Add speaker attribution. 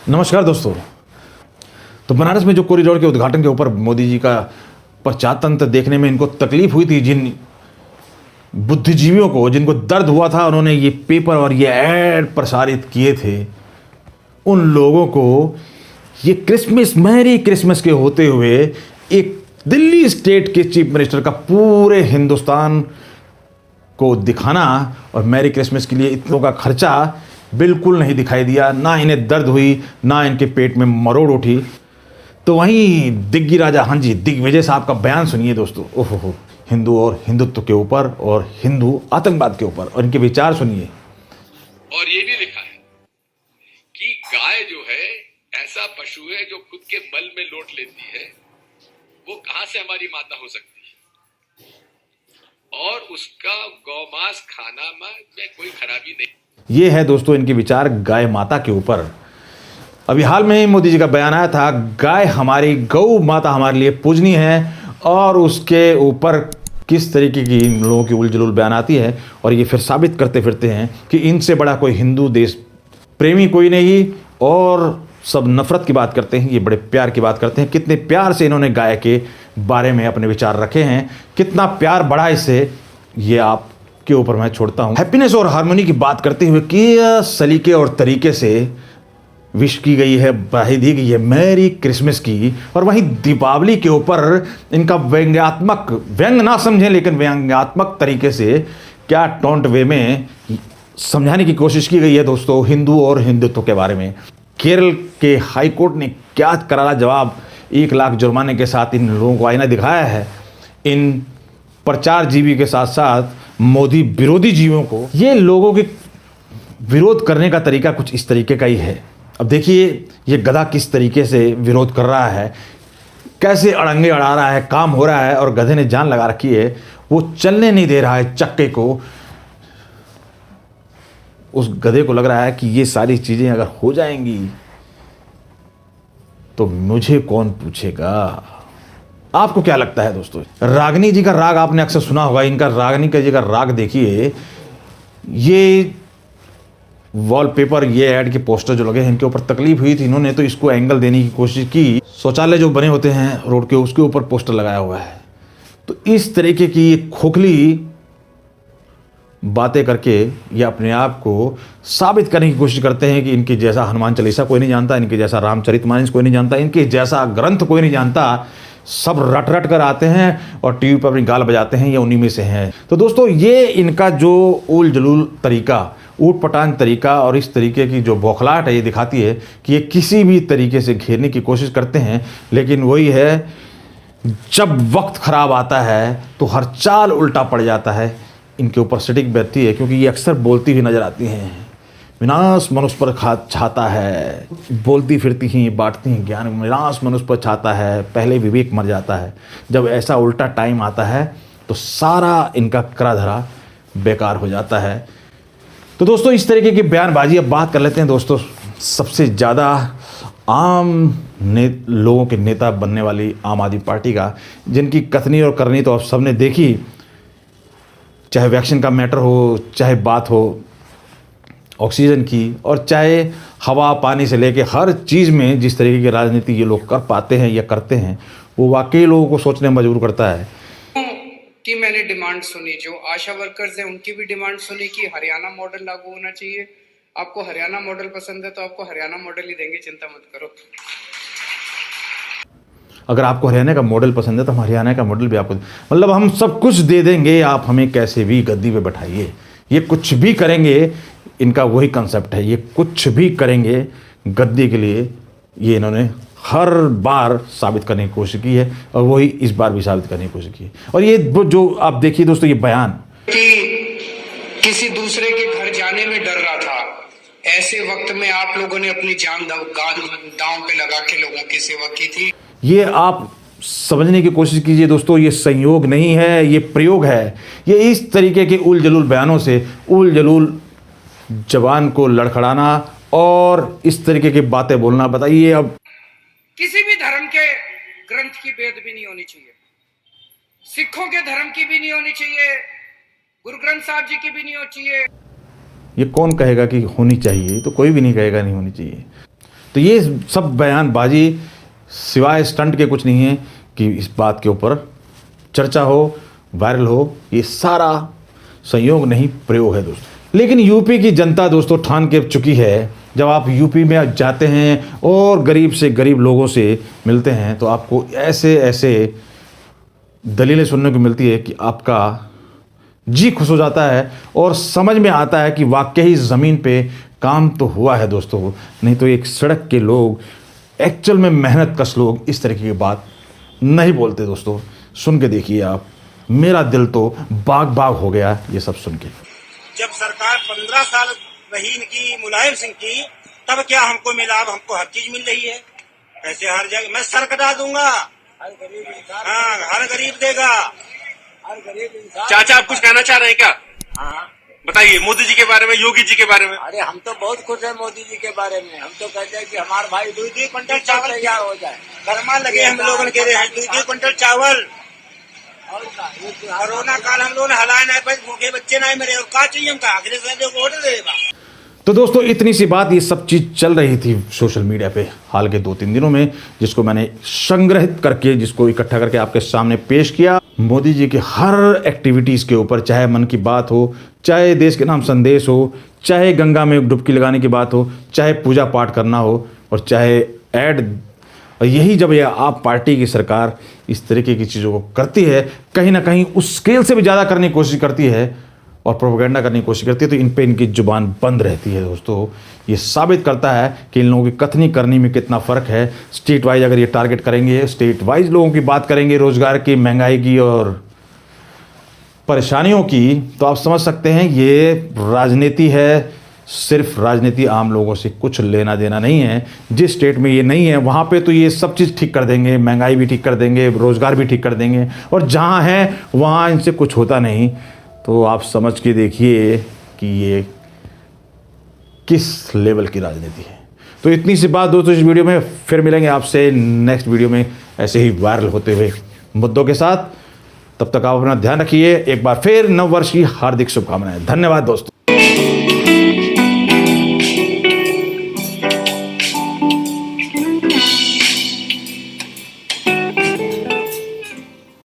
Speaker 1: नमस्कार दोस्तों। तो बनारस में जो कॉरिडोर के उद्घाटन के ऊपर मोदी जी का प्रचारतंत्र देखने में इनको तकलीफ हुई थी, जिन बुद्धिजीवियों को जिनको दर्द हुआ था, उन्होंने ये पेपर और ये ऐड प्रसारित किए थे, उन लोगों को ये क्रिसमस, मैरी क्रिसमस के होते हुए एक दिल्ली स्टेट के चीफ मिनिस्टर का पूरे हिंदुस्तान को दिखाना और मैरी क्रिसमस के लिए इतनों का खर्चा बिल्कुल नहीं दिखाई दिया। ना इन्हें दर्द हुई, ना इनके पेट में मरोड़ उठी। तो वहीं दिग्गी राजा, हाँ जी, दिग्विजय साहब का बयान सुनिए दोस्तों। ओहो, हिंदू और हिंदुत्व के ऊपर और हिंदू आतंकवाद के ऊपर, और इनके विचार सुनिए।
Speaker 2: और ये भी लिखा है कि गाय जो है ऐसा पशु है जो खुद के बल में लोट लेती है, वो कहां से हमारी माता हो सकती है, और उसका गौमांस खाना में कोई खराबी नहीं।
Speaker 1: ये है दोस्तों इनके विचार गाय माता के ऊपर। अभी हाल में ही मोदी जी का बयान आया था, गाय हमारी, गौ माता हमारे लिए पूजनीय है, और उसके ऊपर किस तरीके की इन लोगों की उलझुल बयान आती है। और ये फिर साबित करते फिरते हैं कि इनसे बड़ा कोई हिंदू देश प्रेमी कोई नहीं, और सब नफरत की बात करते हैं, ये बड़े प्यार की बात करते हैं। कितने प्यार से इन्होंने गाय के बारे में अपने विचार रखे हैं, कितना प्यार बढ़ा इससे, ये आप के ऊपर मैं छोड़ता हूं। हैप्पीनेस और हार्मोनी की बात करते हुए कि सलीके और तरीके से विश की गई है, बधाई दी गई है मैरी क्रिसमस की। और वहीं दीपावली के ऊपर इनका व्यंग्यात्मक, व्यंग ना समझें लेकिन व्यंग्यात्मक तरीके से क्या टोंट वे में समझाने की कोशिश की गई है दोस्तों हिंदू और हिंदुत्व के बारे में। केरल के हाई कोर्ट ने क्या करारा जवाब 1 लाख जुर्माने के साथ इन लोगों को आईना दिखाया है, इन प्रचार जीवी के साथ साथ मोदी विरोधी जीवों को। ये लोगों के विरोध करने का तरीका कुछ इस तरीके का ही है। अब देखिए ये गधा किस तरीके से विरोध कर रहा है, कैसे अड़ंगे अड़ा रहा है, काम हो रहा है, और गधे ने जान लगा रखी है, वो चलने नहीं दे रहा है चक्के को। उस गधे को लग रहा है कि ये सारी चीजें अगर हो जाएंगी तो मुझे कौन पूछेगा। आपको क्या लगता है दोस्तों? रागनी जी का राग आपने अक्सर सुना होगा। इनका रागनी का जी का राग देखिए, ये वॉलपेपर, ये ऐड के पोस्टर जो लगे हैं, इनके ऊपर तकलीफ हुई थी, इन्होंने तो इसको एंगल देने की कोशिश की। शौचालय जो बने होते हैं रोड के, उसके ऊपर पोस्टर लगाया हुआ है। तो इस तरीके की ये खोखली बातें करके ये अपने आप को साबित करने की कोशिश करते हैं कि इनके जैसा हनुमान चालीसा कोई नहीं जानता, इनके जैसा रामचरितमानस कोई नहीं जानता, इनके जैसा ग्रंथ कोई नहीं जानता। सब रट रट कर आते हैं और टीवी पर अपनी गाल बजाते हैं, ये उन्हीं में से हैं। तो दोस्तों ये इनका जो उल जलूल तरीका, ऊट पटांग तरीका, और इस तरीके की जो बौखलाहट है, ये दिखाती है कि ये किसी भी तरीके से घेरने की कोशिश करते हैं। लेकिन वही है, जब वक्त खराब आता है तो हर चाल उल्टा पड़ जाता है। इनके ऊपर सटीक बैठती है, क्योंकि ये अक्सर बोलती हुई नजर आती हैं। विनाश मनुष्य पर छाता है, बोलती फिरती ही बांटती हैं ज्ञान, विनाश मनुष्य पर छाता है, पहले विवेक मर जाता है। जब ऐसा उल्टा टाइम आता है तो सारा इनका करा धरा बेकार हो जाता है। तो दोस्तों इस तरीके की बयानबाजी। अब बात कर लेते हैं दोस्तों सबसे ज़्यादा आम लोगों के नेता बनने वाली आम आदमी पार्टी का, जिनकी कथनी और करनी तो आप सबने देखी, चाहे वैक्सीन का मैटर हो, चाहे बात हो ऑक्सीजन की, और चाहे हवा पानी से लेके हर चीज़ में जिस तरीके की राजनीति ये लोग कर पाते हैं या करते हैं, वो वाकई लोगों को सोचने में मजबूर करता है।
Speaker 3: कि मैंने डिमांड सुनी, जो आशा वर्कर्स हैं उनकी भी डिमांड सुनी कि हरियाणा मॉडल लागू होना चाहिए। आपको हरियाणा मॉडल पसंद है तो आपको हरियाणा मॉडल ही देंगे, चिंता मत करो।
Speaker 1: अगर आपको हरियाणा का मॉडल पसंद है तो हम हरियाणा का मॉडल भी आपको, मतलब हम सब कुछ दे देंगे, आप हमें कैसे भी गद्दी पे बैठाइए। ये कुछ भी करेंगे, इनका वही कंसेप्ट है, ये कुछ भी करेंगे गद्दी के लिए। ये इन्होंने हर बार साबित करने की कोशिश की है, और वही इस बार भी साबित करने की कोशिश की है। और ये जो आप देखिए दोस्तों ये बयान
Speaker 3: कि किसी दूसरे के घर जाने में डर रहा था, ऐसे वक्त में आप लोगों ने अपनी जान दांव पे लगा के लोगों की सेवा की थी।
Speaker 1: ये आप समझने की कोशिश कीजिए दोस्तों, ये संयोग नहीं है, ये प्रयोग है। ये इस तरीके के उल जलूल बयानों से उल जलूल जवान को लड़खड़ाना और इस तरीके की बातें बोलना, बताइए अब
Speaker 3: किसी भी धर्म के ग्रंथ की बेअदबी नहीं होनी चाहिए, सिखों के धर्म की भी नहीं होनी चाहिए, गुरु ग्रंथ साहब जी की भी नहीं होनी चाहिए।
Speaker 1: ये कौन कहेगा कि होनी चाहिए? तो कोई भी नहीं कहेगा नहीं होनी चाहिए। तो ये सब बयानबाजी सिवाय स्टंट के कुछ नहीं है कि इस बात के ऊपर चर्चा हो, वायरल हो। ये सारा संयोग नहीं, प्रयोग है दोस्तों। लेकिन यूपी की जनता दोस्तों ठान के चुकी है, जब आप यूपी में जाते हैं और गरीब से गरीब लोगों से मिलते हैं तो आपको ऐसे ऐसे दलीलें सुनने को मिलती है कि आपका जी खुश हो जाता है और समझ में आता है कि वाकई ज़मीन पे काम तो हुआ है दोस्तों। नहीं तो एक सड़क के लोग, एक्चुअल में मेहनत कश लोग इस तरीके की बात नहीं बोलते दोस्तों। सुन के देखिए आप, मेरा दिल तो बाग बाग हो गया ये सब सुन के।
Speaker 4: जब सरकार 15 साल रही इनकी मुलायम सिंह की, तब क्या हमको मिला? अब हमको हर चीज मिल रही है। पैसे हर जगह मैं सर कटा दूंगा, हाँ हर गरीब देगा, हर गरीब इंसान।
Speaker 2: चाचा आप कुछ कहना चाह रहे हैं क्या?
Speaker 4: हाँ
Speaker 2: बताइए मोदी जी के बारे में, योगी जी के बारे में।
Speaker 4: अरे हम तो बहुत खुश है मोदी जी के बारे में। हम तो कहते हैं कि हमारे भाई 2 क्विंटल चावल तैयार हो जाए। कर्मा लगे हम लोगों के लिए 2 क्विंटल चावल। कोरोना काल हम लोगों ने हलाए नहीं, पर भूखे बच्चे नहीं मरे। और क्या चाहिए हमका? आखिरी से ऑर्डर देगा।
Speaker 1: तो दोस्तों इतनी सी बात, ये सब चीज़ चल रही थी सोशल मीडिया पे हाल के 2-3 दिनों में, जिसको मैंने संग्रहित करके, जिसको इकट्ठा करके आपके सामने पेश किया। मोदी जी के हर एक्टिविटीज़ के ऊपर, चाहे मन की बात हो, चाहे देश के नाम संदेश हो, चाहे गंगा में डुबकी लगाने की बात हो, चाहे पूजा पाठ करना हो, और चाहे ऐड। यही जब यह आप पार्टी की सरकार इस तरीके की चीज़ों को करती है, कहीं ना कहीं उस स्केल से भी ज़्यादा करने की कोशिश करती है और प्रोपेगेंडा करने की कोशिश करती है, तो इन पे इनकी जुबान बंद रहती है दोस्तों। ये साबित करता है कि इन लोगों की कथनी करनी में कितना फ़र्क है। स्टेट वाइज अगर ये टारगेट करेंगे, स्टेट वाइज लोगों की बात करेंगे, रोज़गार की, महंगाई की और परेशानियों की, तो आप समझ सकते हैं ये राजनीति है। सिर्फ राजनीति, आम लोगों से कुछ लेना देना नहीं है। जिस स्टेट में ये नहीं है वहाँ पे तो ये सब चीज़ ठीक कर देंगे, महंगाई भी ठीक कर देंगे, रोज़गार भी ठीक कर देंगे, और जहाँ है वहाँ इनसे कुछ होता नहीं। तो आप समझ के देखिए कि ये किस लेवल की राजनीति है। तो इतनी सी बात दोस्तों इस वीडियो में। फिर मिलेंगे आपसे नेक्स्ट वीडियो में ऐसे ही वायरल होते हुए मुद्दों के साथ। तब तक आप अपना ध्यान रखिए। एक बार फिर नव वर्ष की हार्दिक शुभकामनाएं। धन्यवाद दोस्तों।